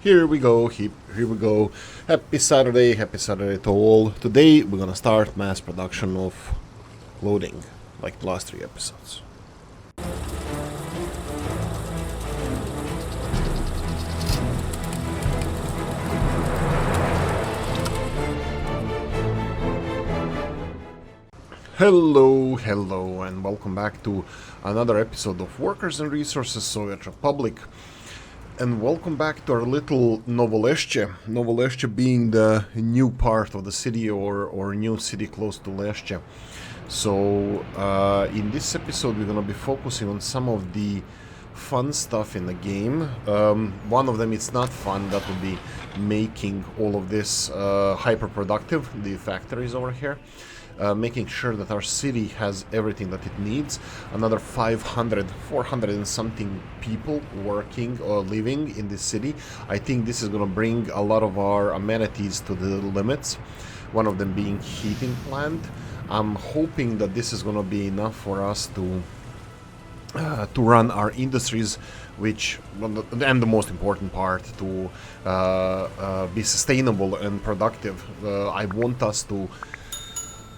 Here we go, here we go. Happy Saturday to all. Today we're gonna start mass production of loading, like the last 3 episodes. Hello, and welcome back to another episode of Workers and Resources Soviet Republic. And welcome back to our little Novo Leszcie. Novo Leszcie being the new part of the city or new city close to Leszcie. So in this episode we're going to be focusing on some of the fun stuff in the game. One of them, it's not fun, that would be making all of this hyper productive, the factories over here. Making sure that our city has everything that it needs. Another 400 and something people working or living in this city. I think this is going to bring a lot of our amenities to the limits. One of them being heating plant. I'm hoping that this is going to be enough for us to run our industries, which, and the most important part, to be sustainable and productive.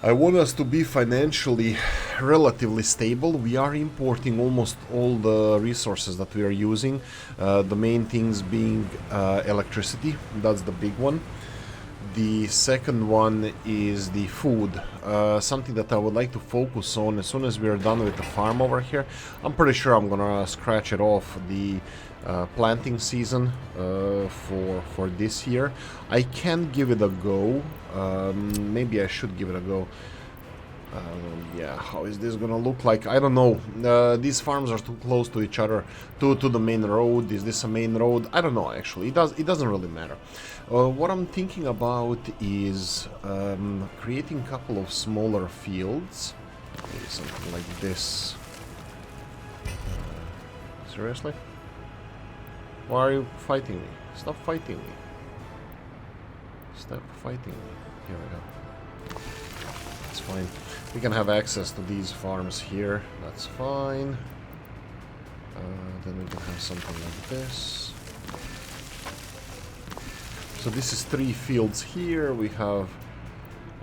I want us to be financially relatively stable. We are importing almost all the resources that we are using. The main things being electricity, that's the big one. The second one is the food, something that I would like to focus on as soon as we are done with the farm over here. I'm pretty sure I'm gonna scratch it off the planting season for this year. I can give it a go. Maybe I should give it a go. Yeah, how is this gonna look like? I don't know. These farms are too close to each other, to the main road. Is this a main road? I don't know, actually. It doesn't really matter. What I'm thinking about is creating a couple of smaller fields. Maybe something like this. Seriously? Why are you fighting me? Stop fighting me. Stop fighting me. Here we go. That's fine. We can have access to these farms here. That's fine. Then we can have something like this. So this is 3 fields here. We have...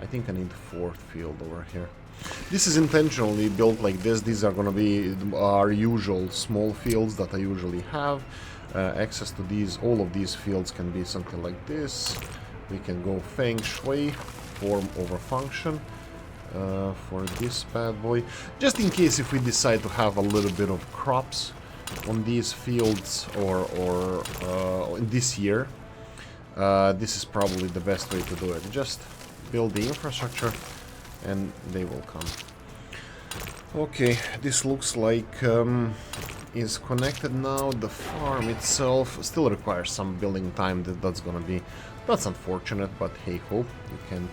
I think I need a 4th field over here. This is intentionally built like this. These are going to be our usual small fields that I usually have. Access to these, all of these fields can be something like this. We can go feng shui, form over function, for this bad boy. Just in case if we decide to have a little bit of crops on these fields or this year, this is probably the best way to do it. Just build the infrastructure and they will come. Okay, this looks like is connected now. The farm itself still requires some building time. That's unfortunate, but hey ho, you can't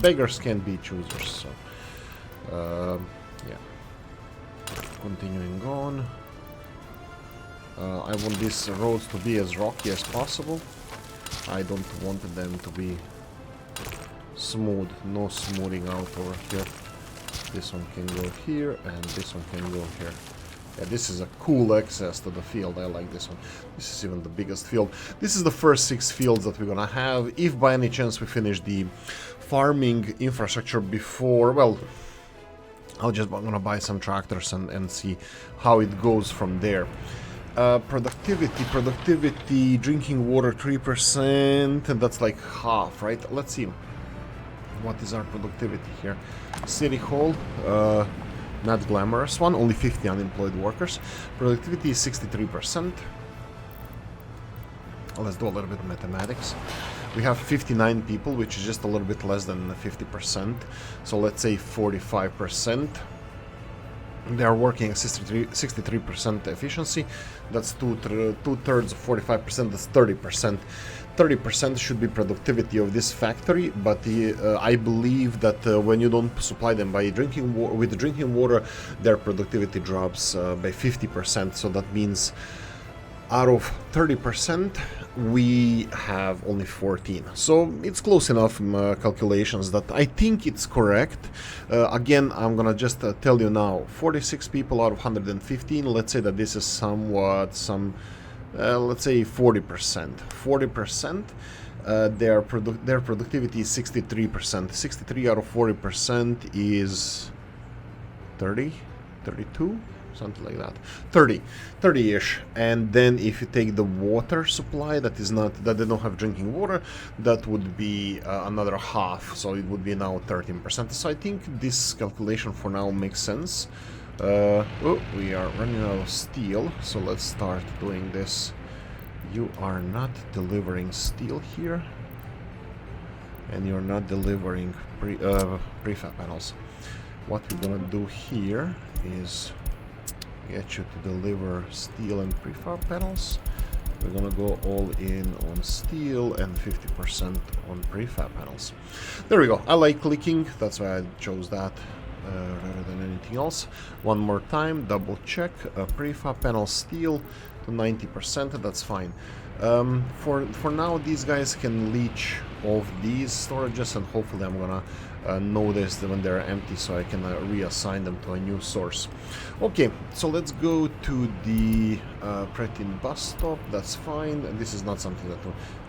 beggars can't be choosers. So yeah, continuing on. I want these roads to be as rocky as possible. I don't want them to be smooth. No smoothing out over here. This one can go here, and this one can go here. Yeah, this is a cool access to the field. I like this one. This is even the biggest field. This is the first 6 fields that we're gonna have. If by any chance we finish the farming infrastructure before, well, I'm gonna buy some tractors and see how it goes from there. Productivity, drinking water 3%, and that's like half, right? Let's see. What is our productivity here? City Hall, not glamorous one, only 50 unemployed workers. Productivity is 63%. Let's do a little bit of mathematics. We have 59 people, which is just a little bit less than 50%. So let's say 45%. They are working at 63% efficiency. That's two-thirds of 45%, that's 30%. 30% should be productivity of this factory, but I believe that when you don't supply them by drinking with drinking water, their productivity drops by 50%. So that means out of 30%, we have only 14. So it's close enough calculations that I think it's correct. Again, I'm gonna just tell you now, 46 people out of 115. Let's say that this is somewhat some let's say 40%. 40%. Their productivity is 63%. 63 out of 40% is 30, 32, something like that. 30-ish. And then if you take the water supply, that they don't have drinking water, that would be another half. So it would be now 13%. So I think this calculation for now makes sense. Oh, we are running out of steel, so let's start doing this. You are not delivering steel here, and you're not delivering prefab panels. What we're gonna do here is get you to deliver steel and prefab panels. We're gonna go all in on steel and 50% on prefab panels. There we go. I like clicking, that's why I chose that rather than anything else. One more time, double check. Prefab panel steel to 90%, that's fine. For now, these guys can leech off these storages, and hopefully I'm gonna notice them when they're empty, so I can reassign them to a new source. Okay, so let's go to the Pretin bus stop. That's fine. And this is not something that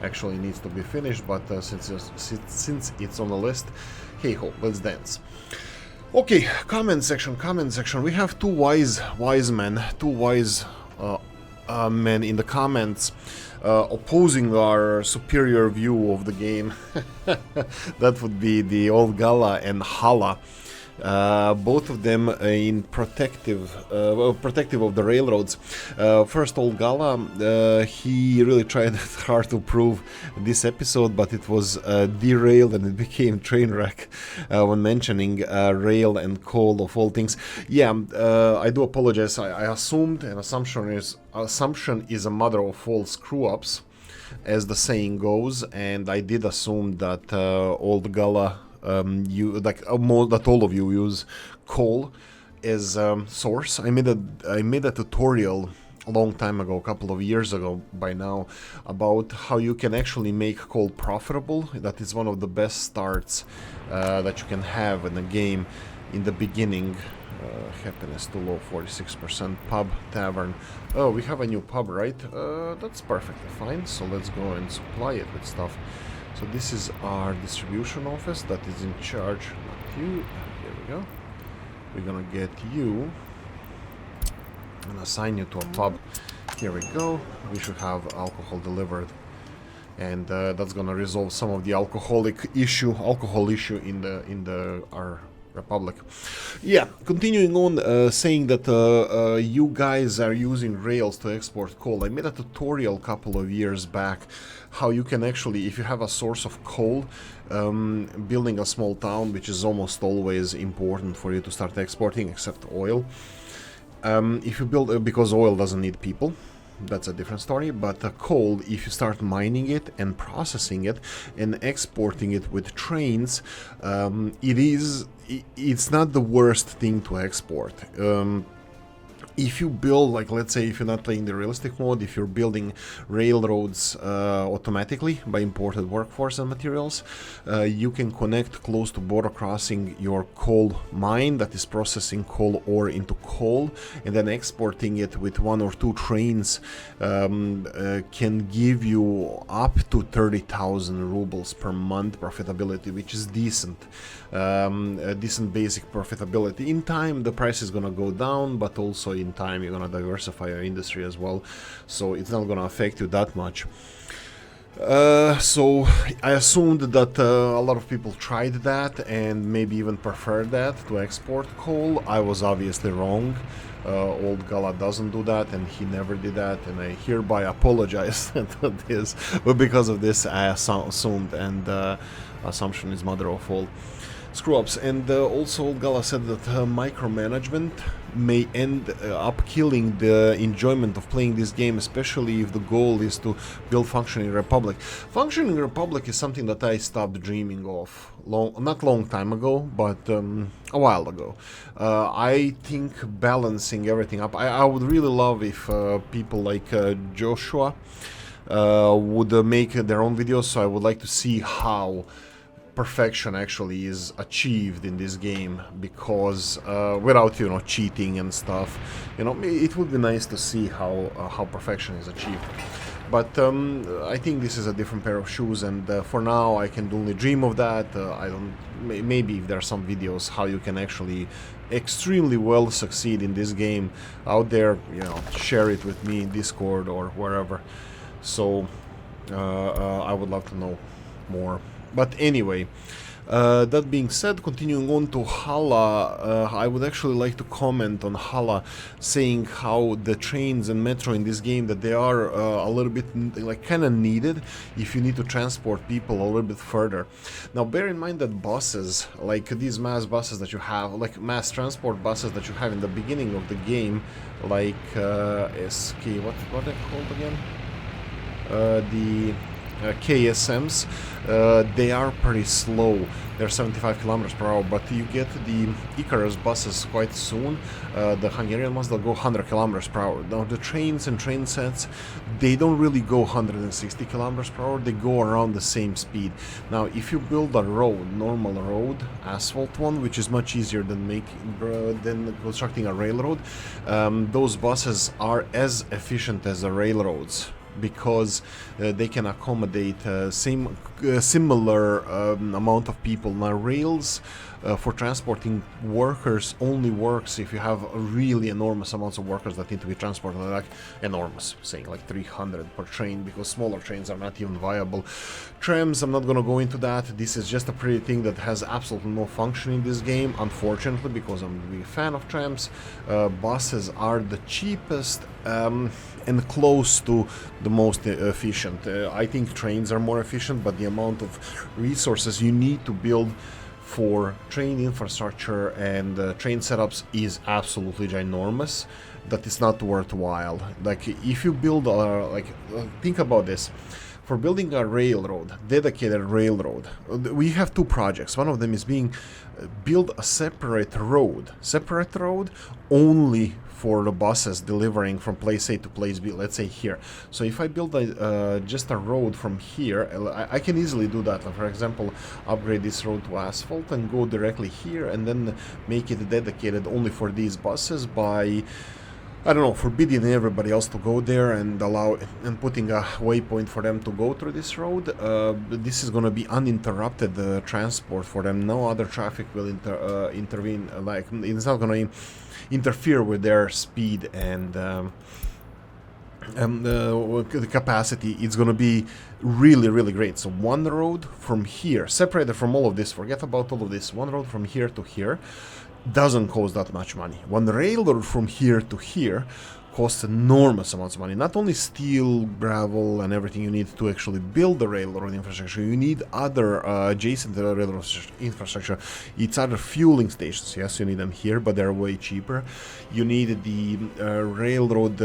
actually needs to be finished, but since it's on the list, hey ho, let's dance. Okay, comment section. We have two wise men in the comments opposing our superior view of the game. That would be the Old Gala and Hala. Both of them in protective of the railroads. First, Old Gala, he really tried hard to prove this episode, but it was derailed and it became train wreck when mentioning rail and coal of all things. Yeah, I do apologize. I assumed, and assumption is a mother of all screw-ups, as the saying goes, and I did assume that Old Gala that all of you use coal as source. I made a tutorial a long time ago, a couple of years ago by now, about how you can actually make coal profitable. That is one of the best starts that you can have in a game in the beginning. Happiness too low, 46%. Pub, tavern. Oh, we have a new pub, right? That's perfectly fine. So let's go and supply it with stuff. So this is our distribution office that is in charge, not you. Here we go. We're gonna get you and assign you to a pub. Here we go. We should have alcohol delivered, and that's gonna resolve some of the alcohol issue in our Republic. Yeah, continuing on, saying that you guys are using rails to export coal. I made a tutorial a couple of years back how you can actually, if you have a source of coal, building a small town, which is almost always important for you to start exporting, except oil. If you build, because oil doesn't need people, that's a different story, but coal, if you start mining it and processing it and exporting it with trains, it's not the worst thing to export. If you build, like, let's say if you're not playing the realistic mode, if you're building railroads automatically by imported workforce and materials, you can connect close to border crossing your coal mine that is processing coal ore into coal, and then exporting it with 1 or 2 trains can give you up to 30,000 rubles per month profitability, which is decent. A decent basic profitability. In time, the price is gonna go down, but also in time you're gonna diversify your industry as well, so it's not gonna affect you that much. So I assumed that a lot of people tried that and maybe even preferred that to export coal. I was obviously wrong. Old Gala doesn't do that, and he never did that, and I hereby apologize to this, but because of this I assumed, and assumption is mother of all screw-ups. And also Old Gala said that micromanagement may end up killing the enjoyment of playing this game, especially if the goal is to build functioning republic. Functioning republic is something that I stopped dreaming of not long time ago, but a while ago. I think balancing everything up, I would really love if people like Joshua would make their own videos, so I would like to see how perfection actually is achieved in this game, because without, you know, cheating and stuff, you know, it would be nice to see how perfection is achieved. But I think this is a different pair of shoes, and for now I can only dream of that. I don't. Maybe if there are some videos how you can actually extremely well succeed in this game out there, you know, share it with me in Discord or wherever. So I would love to know more. But anyway, that being said, continuing on to Hala, I would actually like to comment on Hala, saying how the trains and metro in this game, that they are a little bit like kind of needed if you need to transport people a little bit further. Now bear in mind that buses, like these mass buses that you have, like mass transport buses that you have in the beginning of the game, like SK, what are they called again? The KSMs, they are pretty slow. They're 75 kilometers per hour, but you get the Icarus buses quite soon. The Hungarian ones, they'll go 100 kilometers per hour. Now the trains and train sets, they don't really go 160 kilometers per hour, they go around the same speed. Now if you build a road, normal road, asphalt one, which is much easier than constructing a railroad, those buses are as efficient as the railroads, because they can accommodate similar amount of people. Now rails for transporting workers only works if you have really enormous amounts of workers that need to be transported, like enormous, saying like 300 per train, because smaller trains are not even viable. Trams, I'm not gonna go into that. This is just a pretty thing that has absolutely no function in this game, unfortunately, because I'm a big fan of trams. Buses are the cheapest and close to the most efficient. I think trains are more efficient, but the amount of resources you need to build for train infrastructure and train setups is absolutely ginormous, that it's not worthwhile. Like if you build think about this. For building a railroad, dedicated railroad, we have two projects. One of them is being build a separate road only for the buses delivering from place A to place B, let's say here. So if I build just a road from here, I can easily do that. Like for example, upgrade this road to asphalt and go directly here, and then make it dedicated only for these buses by, I don't know, forbidding everybody else to go there and putting a waypoint for them to go through this road. This is going to be uninterrupted transport for them. No other traffic will intervene. Like it's not going to interfere with their speed and the capacity. It's going to be really, really great. So one road from here, separated from all of this, forget about all of this, one road from here to here doesn't cost that much money. One railroad from here to here costs enormous amounts of money. Not only steel, gravel, and everything you need to actually build the railroad infrastructure, you need other adjacent to the railroad infrastructure. It's other fueling stations. Yes, you need them here, but they're way cheaper. You need the railroad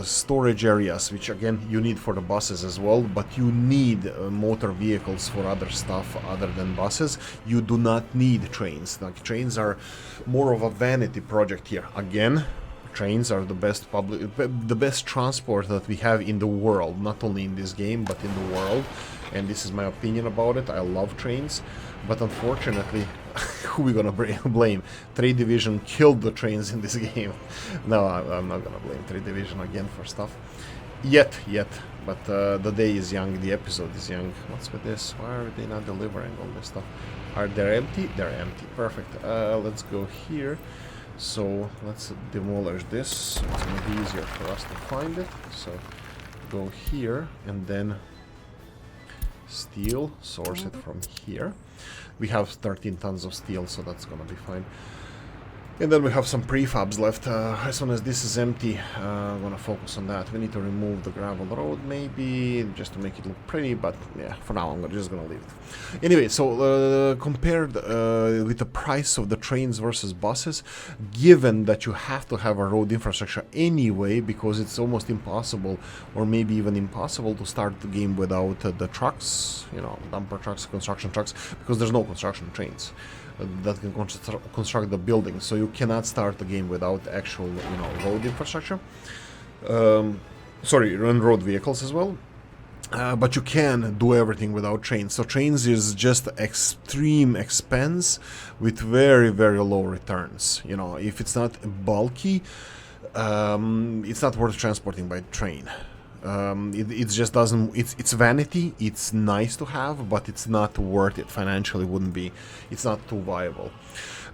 storage areas, which again you need for the buses as well, but you need motor vehicles for other stuff other than buses. You do not need trains. Like trains are more of a vanity project here. Again, trains are the best transport that we have in the world, not only in this game but in the world, and this is my opinion about it. I love trains, but unfortunately, who are we gonna blame? 3 Division killed the trains in this game. No, I'm not gonna blame 3 Division again for stuff. Yet, but the day is young, the episode is young. What's with this? Why are they not delivering all this stuff? Are they empty? They're empty. Perfect. Let's go here. So let's demolish this. It's going to be easier for us to find it. So go here and then steel, source it from here. We have 13 tons of steel, so that's going to be fine. And then we have some prefabs left. As soon as this is empty, I'm gonna focus on that. We need to remove the gravel road, maybe, just to make it look pretty, but yeah, for now I'm just gonna leave it. Anyway, so compared with the price of the trains versus buses, given that you have to have a road infrastructure anyway, because it's almost impossible, or maybe even impossible, to start the game without the trucks, you know, dumper trucks, construction trucks, because there's no construction trains that can construct the building, so you cannot start the game without actual, you know, road infrastructure. Sorry, run road vehicles as well. But you can do everything without trains. So trains is just extreme expense with very, very low returns. You know, if it's not bulky, it's not worth transporting by train. It just doesn't. It's vanity. It's nice to have, but it's not worth it financially. Wouldn't be. It's not too viable.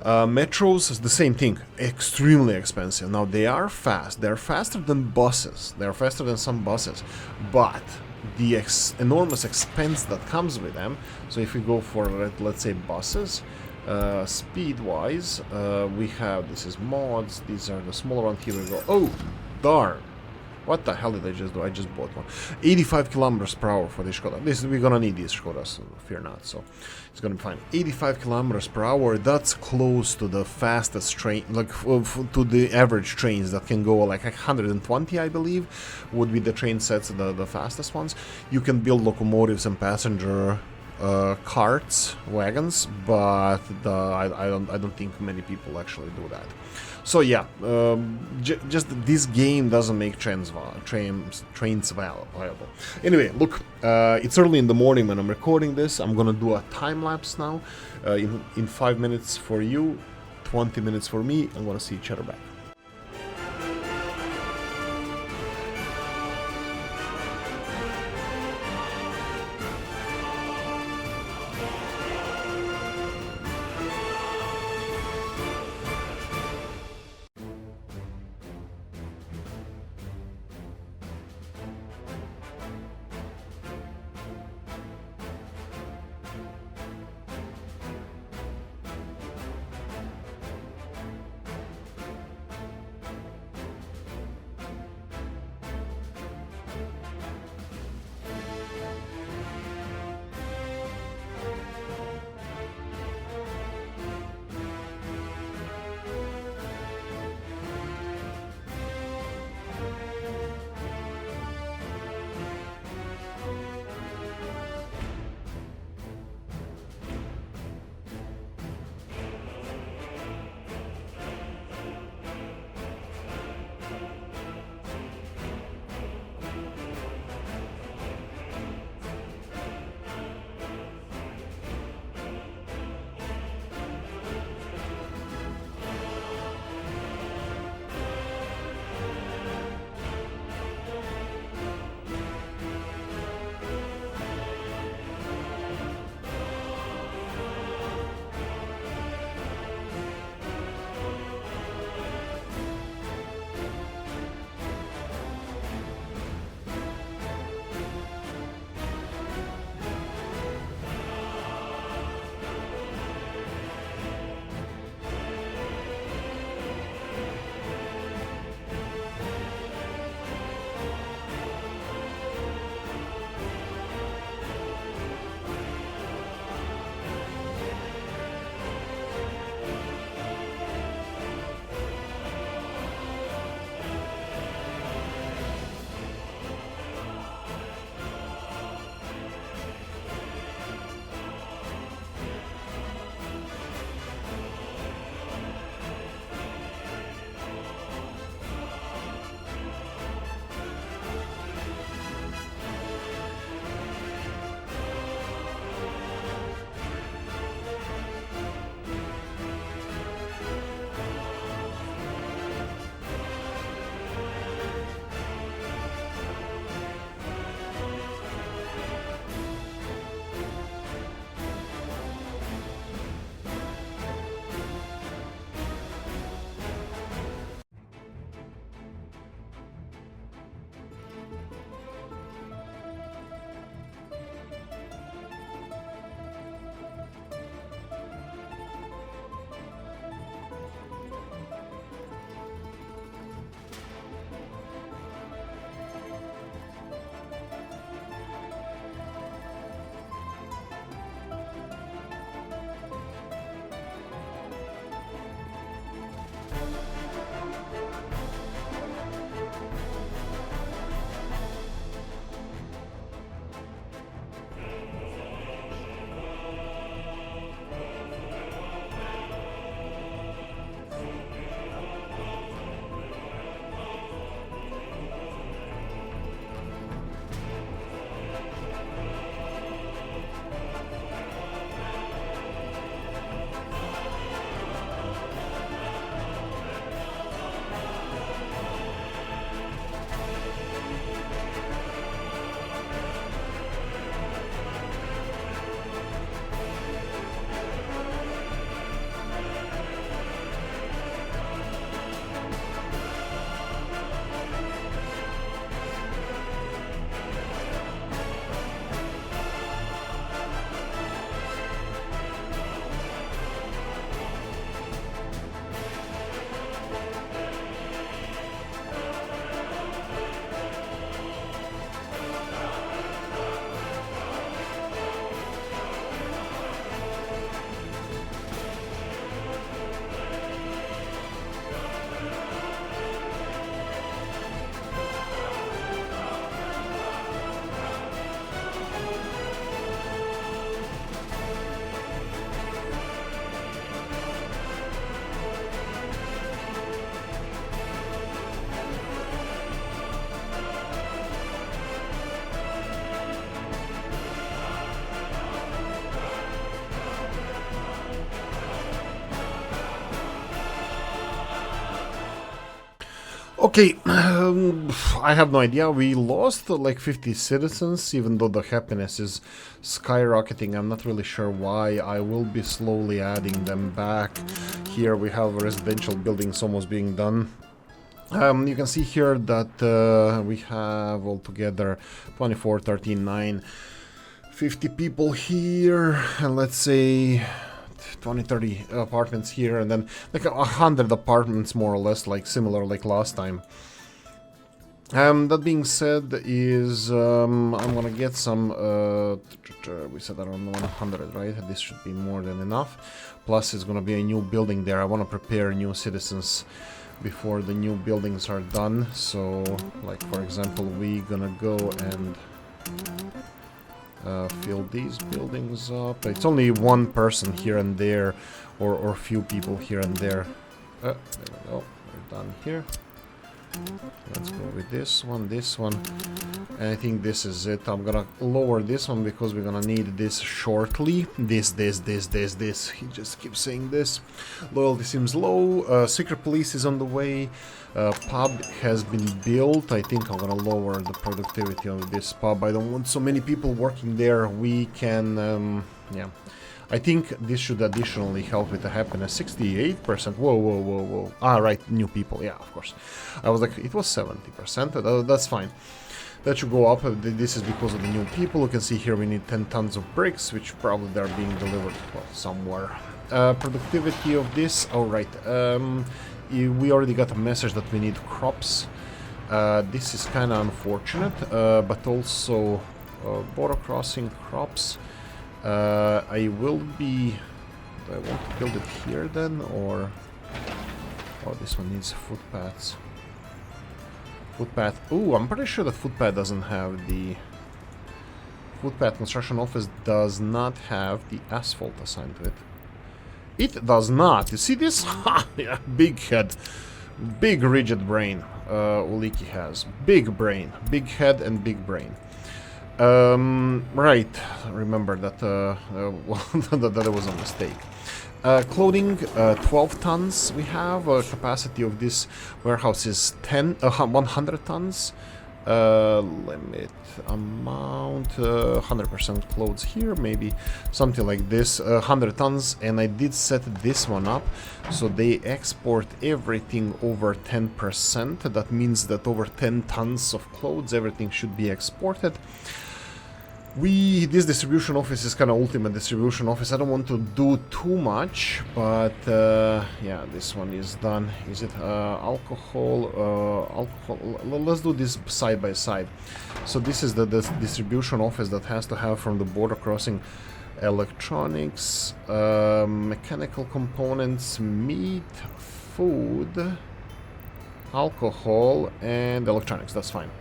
Metros is the same thing. Extremely expensive. Now they are fast. They're faster than buses. They're faster than some buses, but the enormous expense that comes with them. So if we go for, let's say, buses, speed-wise, we have, this is mods, these are the smaller ones. Here we go. Oh, darn. What the hell did I just do? I just bought one. 85 kilometers per hour for this Skoda. We're gonna need these Skodas, so fear not. So it's gonna be fine. 85 kilometers per hour. That's close to the fastest train, like to the average trains that can go like 120, I believe, would be the train sets, the fastest ones. You can build locomotives and passenger carts, wagons, but I don't think many people actually do that. So yeah, just this game doesn't make trains viable. Anyway, look, it's early in the morning when I'm recording this. I'm gonna do a time lapse now. In 5 minutes for you, 20 minutes for me. I'm gonna see each other back. Okay, I have no idea. We lost like 50 citizens, even though the happiness is skyrocketing. I'm not really sure why. I will be slowly adding them back. Here we have residential buildings almost being done. You can see here that we have altogether 24, 13, 9, 50 people here, and let's say 20, 30 apartments here, and then like 100 apartments more or less, like similar like last time. That being said, is I'm gonna get some. We said around 100, right? This should be more than enough. Plus, it's gonna be a new building there. I want to prepare new citizens before the new buildings are done. So, like for example, we gonna go and fill these buildings up. It's only one person here and there, or few people here and there. There we go. We're done here. Let's go with this one, and I think this is it. I'm gonna lower this one because we're gonna need this shortly. This. He just keeps saying this. Loyalty seems low. Secret police is on the way. Pub has been built. I think I'm gonna lower the productivity of this pub. I don't want so many people working there. We can, yeah. I think this should additionally help with the happiness. 68%. Whoa. Ah, right, new people. Yeah, of course. I was like, it was 70%. That's fine. That should go up. This is because of the new people. You can see here we need 10 tons of bricks, which probably they're being delivered, well, somewhere. Productivity of this. Oh, right. We already got a message that we need crops. This is kind of unfortunate, but also border crossing crops. I will be... Do I want to build it here then, or... Oh, this one needs footpaths. Footpath... Ooh, I'm pretty sure the footpath doesn't have the... Footpath construction office does not have the asphalt assigned to it. It does not. You see this? Ha! Yeah, big head. Big rigid brain. Oolykee has. Big brain. Big head and big brain. Right, remember that that was a mistake. Clothing, 12 tons we have. Capacity of this warehouse is 100 tons. Limit amount, 100% clothes here, maybe something like this, 100 tons, and I did set this one up, so they export everything over 10%. That means that over 10 tons of clothes, everything should be exported. This distribution office is kind of ultimate distribution office. I don't want to do too much, but yeah, this one is done. Is it alcohol? Let's do this side by side. So this is the distribution office that has to have from the border crossing electronics, mechanical components, meat, food, alcohol, and electronics. That's fine.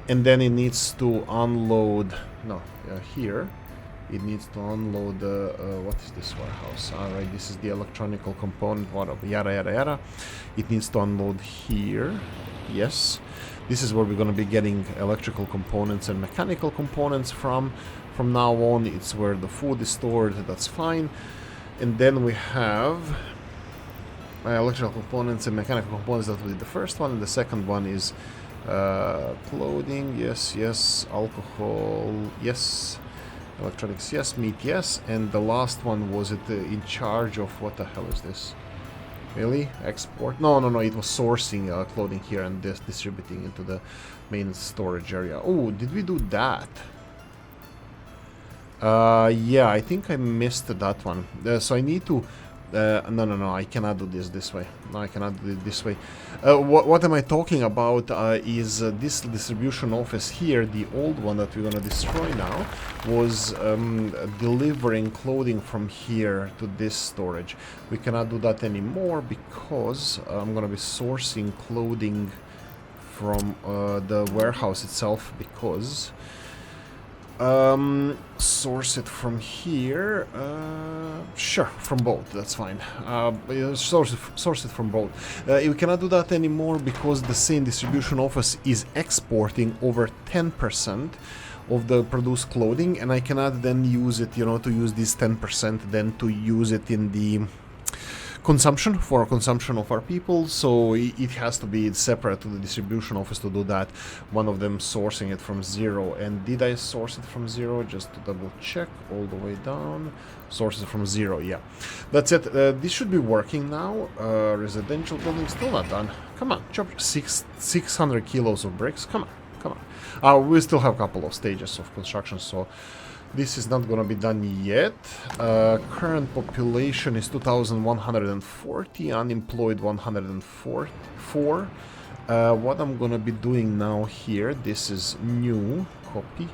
And then it needs to unload, here, it needs to unload, what is this warehouse? Alright, this is the electronical component, yada. It needs to unload here, yes. This is where we're going to be getting electrical components and mechanical components from. From now on, it's where the food is stored, that's fine. And then we have electrical components and mechanical components. That will be the first one, and the second one is clothing, yes, alcohol, yes, electronics, yes, meat, yes, and the last one, was it in charge of, what the hell is this? Really? Export? No, it was sourcing clothing here and distributing into the main storage area. Oh, did we do that? Yeah, I think I missed that one. So I need to... no, I cannot do this way. No, I cannot do it this way. What am I talking about is this distribution office here, the old one that we're gonna destroy now, was delivering clothing from here to this storage. We cannot do that anymore because I'm gonna be sourcing clothing from the warehouse itself, because source it from here, sure, from both, that's fine. Source it from both. We cannot do that anymore because the same distribution office is exporting over 10% of the produced clothing, and I cannot then use it, to use this 10%, then to use it in the consumption for consumption of our people, so it has to be separate to the distribution office to do that. One of them sourcing it from 0. And did I source it from 0? Just to double check. All the way down. Source it from 0. Yeah, that's it. This should be working now. Residential building still not done. Come on, chop 600 kilos of bricks. Come on, come on. We still have a couple of stages of construction, so this is not gonna be done yet. Current population is 2,140, unemployed 104. What I'm gonna be doing now here, this is new, copy,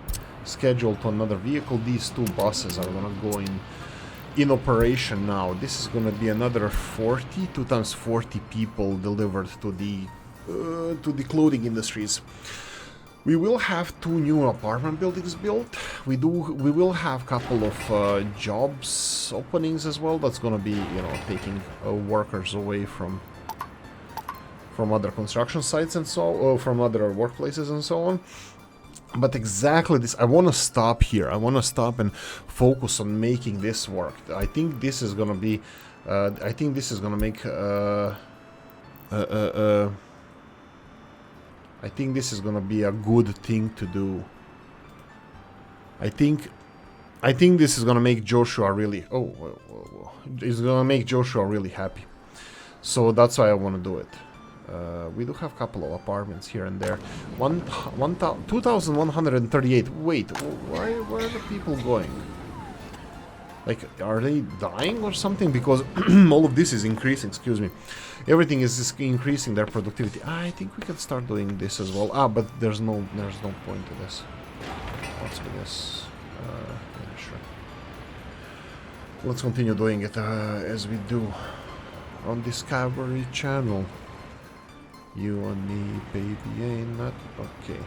scheduled to another vehicle. These 2 buses are gonna go in operation now. This is gonna be another 40, 2 times 40 people delivered to the clothing industries. We will have 2 new apartment buildings built. We will have a couple of jobs openings as well. That's gonna be, you know, taking workers away from other construction sites and so, from other workplaces and so on. But exactly this, I want to stop here. I want to stop and focus on making this work. I think this is gonna be, I think this is gonna make. I think this is gonna be a good thing to do. I think this is gonna make Joshua really. It's gonna make Joshua really happy. So that's why I want to do it. We do have a couple of apartments here and there. 2,138. Wait, where are the people going? Like, are they dying or something? Because all of this is increasing, excuse me. Everything is increasing their productivity. I think we can start doing this as well. But there's no point to this. What's with this? Yeah, sure. Let's continue doing it as we do on Discovery Channel. You and me, baby, ain't not okay.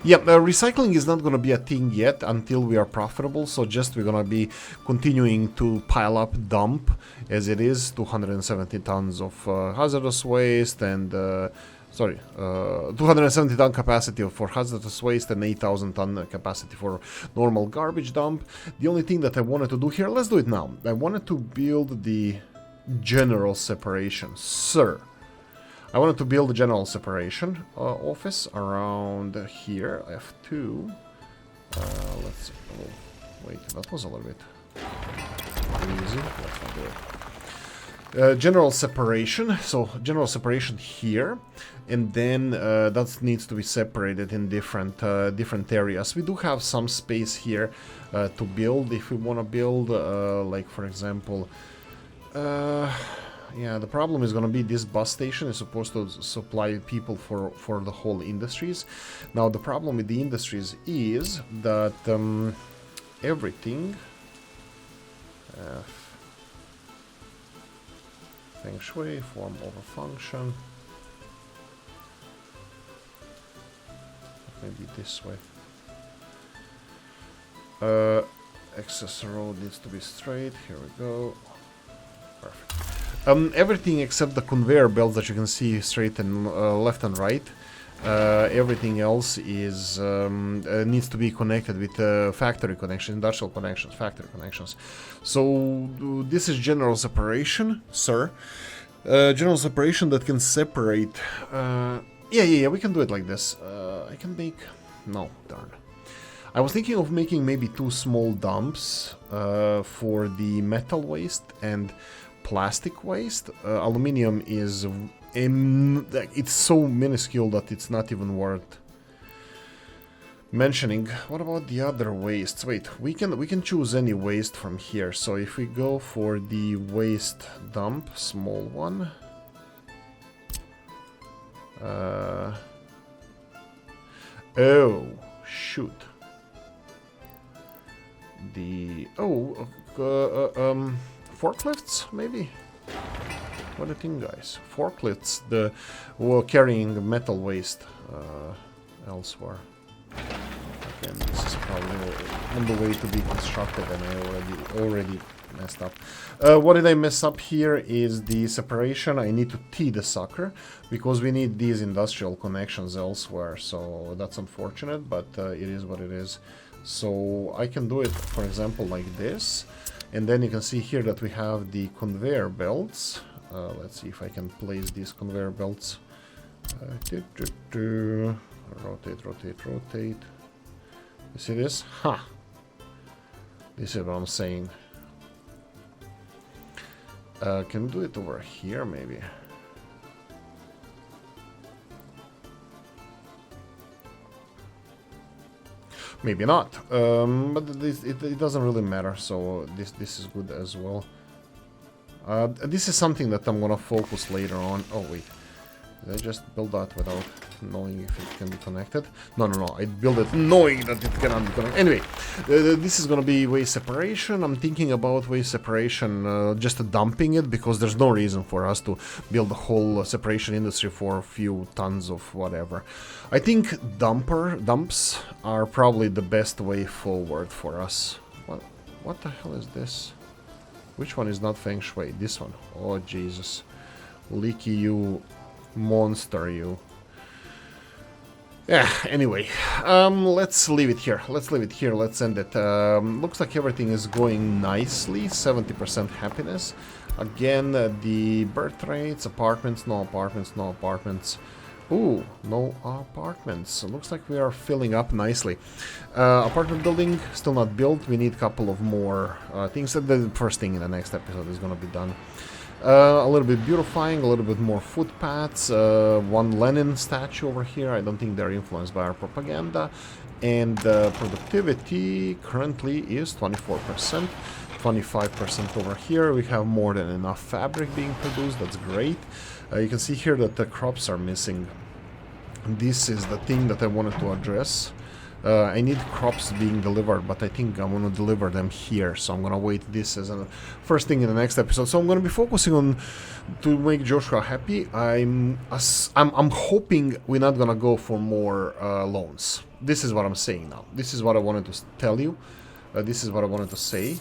Yeah, recycling is not going to be a thing yet until we are profitable, so just we're going to be continuing to pile up dump as it is, 270 tons of hazardous waste and, 270 ton capacity for hazardous waste and 8,000 ton capacity for normal garbage dump. The only thing that I wanted to do here, let's do it now. I wanted to build the general separation, sir. I wanted to build a general separation office around here, F2. Let's see. Oh, wait, that was a little bit easy. Let's not do it. General separation. So general separation here, and then that needs to be separated in different areas. We do have some space here to build if we want to build, like for example. Yeah, the problem is going to be this bus station is supposed to supply people for the whole industries. Now, the problem with the industries is that everything... Feng Shui, form over function. Maybe this way. Access road needs to be straight. Here we go. Perfect. Everything except the conveyor belts that you can see straight and left and right. Everything else is needs to be connected with factory connections, industrial connections, factory connections. So this is general separation, sir. General separation that can separate. Yeah. We can do it like this. I can make. No, darn. I was thinking of making maybe 2 small dumps for the metal waste and plastic waste. Aluminium is it's so minuscule that it's not even worth mentioning. What about the other wastes? Wait, we can choose any waste from here. So if we go for the waste dump, small one. Oh shoot. The forklifts, maybe? What do you think, guys? Forklifts, were carrying metal waste elsewhere. Again, this is probably on the way to be constructed, and I already messed up. What did I mess up here is the separation. I need to T the sucker because we need these industrial connections elsewhere. So that's unfortunate, but it is what it is. So I can do it, for example, like this. And then you can see here that we have the conveyor belts. Let's see if I can place these conveyor belts. Rotate, rotate, rotate. You see this? Ha! This is what I'm saying. Can we do it over here, maybe? Maybe not, but it doesn't really matter, so this is good as well. This is something that I'm gonna focus later on. Oh wait, did I just build that without knowing if it can be connected? No, I built it knowing that it cannot be connected. Anyway, this is gonna be waste separation. I'm thinking about waste separation, just dumping it, because there's no reason for us to build a whole separation industry for a few tons of whatever. I think dumps are probably the best way forward for us. What the hell is this? Which one is not Feng Shui? This one. Oh Jesus, Oolykee, you monster, you. Yeah, anyway, let's leave it here. Let's end it. Looks like everything is going nicely. 70% happiness. Again, the birth rates, apartments, no apartments, no apartments. Ooh, no apartments. Looks like we are filling up nicely. Apartment building, still not built. We need a couple of more things. The first thing in the next episode is going to be done. A little bit beautifying, a little bit more footpaths, one Lenin statue over here. I don't think they're influenced by our propaganda. And productivity currently is 24%, 25% over here. We have more than enough fabric being produced. That's great. You can see here that the crops are missing. This is the thing that I wanted to address. I need crops being delivered, but I think I'm gonna deliver them here, so I'm gonna wait this as a first thing in the next episode. So I'm gonna be focusing on to make Joshua happy. I'm hoping we're not gonna go for more loans. This is what I'm saying now. This is what I wanted to tell you. This is what I wanted to say.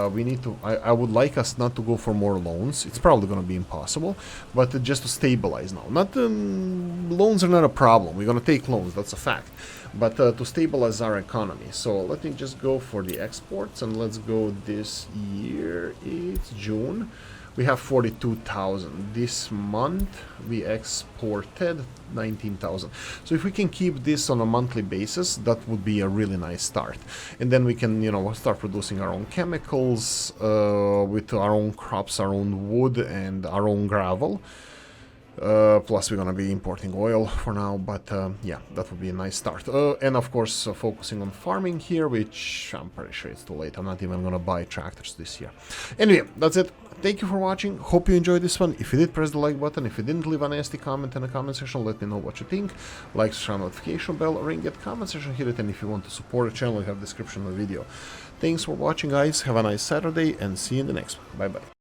We need to. I would like us not to go for more loans. It's probably going to be impossible, but just to stabilize now. Not loans are not a problem. We're going to take loans. That's a fact. But to stabilize our economy. So let me just go for the exports, and let's go this year. It's June. We have 42,000. This month we exported 19,000. So if we can keep this on a monthly basis, that would be a really nice start. And then we can, start producing our own chemicals with our own crops, our own wood, and our own gravel. Plus we're gonna be importing oil for now, but yeah, that would be a nice start. And of course focusing on farming here, which I'm pretty sure it's too late. I'm not even gonna buy tractors this year. Anyway, that's it. Thank you for watching. Hope you enjoyed this one. If you did, press the like button. If you didn't, leave a nasty comment in the comment section. Let me know what you think. Like, subscribe, notification bell, ring it, comment section, hit it. And if you want to support the channel, you have the description of the video. Thanks for watching, guys. Have a nice Saturday, and see you in the next one. Bye bye.